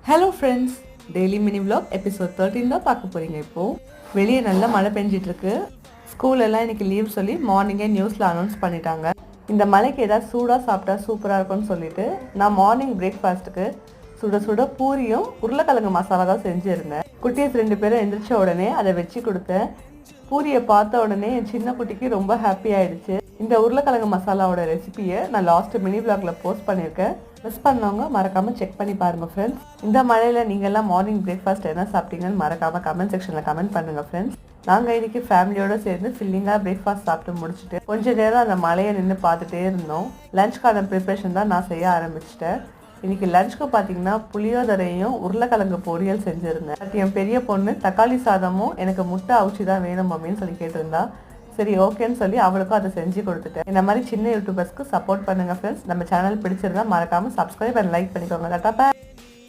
Hello friends, daily mini vlog episode 13 தான் பார்க்க போகிறீங்க. இப்போது வெளியே நல்லா மழை பெஞ்சிட்ருக்கு. ஸ்கூலெல்லாம் இன்றைக்கி லீவ் சொல்லி மார்னிங்கே நியூஸில் அனௌன்ஸ் பண்ணிட்டாங்க. இந்த மழைக்கு ஏதாவது சூடாக சாப்பிட்டா சூப்பராக இருக்கும்னு சொல்லிட்டு நான் மார்னிங் பிரேக்ஃபாஸ்ட்டுக்கு சுட சுட பூரியும் உருளைக்கிழங்கு மசாலா தான் செஞ்சுருந்தேன். குட்டீஸ் 2 பேரும் எந்திரிச்ச உடனே அதை வச்சு கொடுத்தேன். பூரியை பார்த்த உடனே என் சின்ன குட்டிக்கு ரொம்ப ஹாப்பி ஆகிடுச்சு. இந்த உருளைக்கிழங்கு மசாலாவோட ரெசிபியை நான் லாஸ்ட்டு மினி vlogல போஸ்ட் பண்ணியிருக்கேன். மிஸ் பண்ணவங்க மறக்காமல் செக் பண்ணி பாருங்கள் ஃப்ரெண்ட்ஸ். இந்த மழையில் நீங்கள்லாம் மார்னிங் பிரேக்ஃபாஸ்ட் என்ன சாப்பிட்டீங்கன்னு மறக்காமல் கமெண்ட் செக்ஷனில் கமெண்ட் பண்ணுங்கள் ஃப்ரெண்ட்ஸ். நாங்கள் இன்றைக்கி ஃபேமிலியோடு சேர்ந்து ஃபில்லிங்காக பிரேக்ஃபாஸ்ட் சாப்பிட்டு முடிச்சுட்டு கொஞ்சம் நேரம் அந்த மழையை நின்று பார்த்துட்டே இருந்தோம். லஞ்ச்க்கான ப்ரிப்ரேஷன் தான் நான் செய்ய ஆரம்பிச்சிட்டேன். இன்றைக்கி லஞ்சுக்கு பார்த்தீங்கன்னா புளியோதரையும் உருளைக்கிழங்கு பொரியல் செஞ்சுருந்தேன். என் பெரிய பொண்ணு தக்காளி சாதமும் எனக்கு முட்டை அவிச்சி தான் வேணும் அப்படின்னு சொல்லி கேட்டிருந்தா. சரி ஓகேன்னு சொல்லி அவளுக்கும் அதை செஞ்சு கொடுத்துட்டேன். இந்த மாதிரி சின்ன யூடியூபர்ஸ்க்கு சப்போர்ட் பண்ணுங்கள் ஃப்ரெண்ட்ஸ். நம்ம சேனல் பிடிச்சிருந்தா மறக்காமல் சப்ஸ்கிரைப் அண்ட் லைக் பண்ணிக்கோங்க. Tata bye.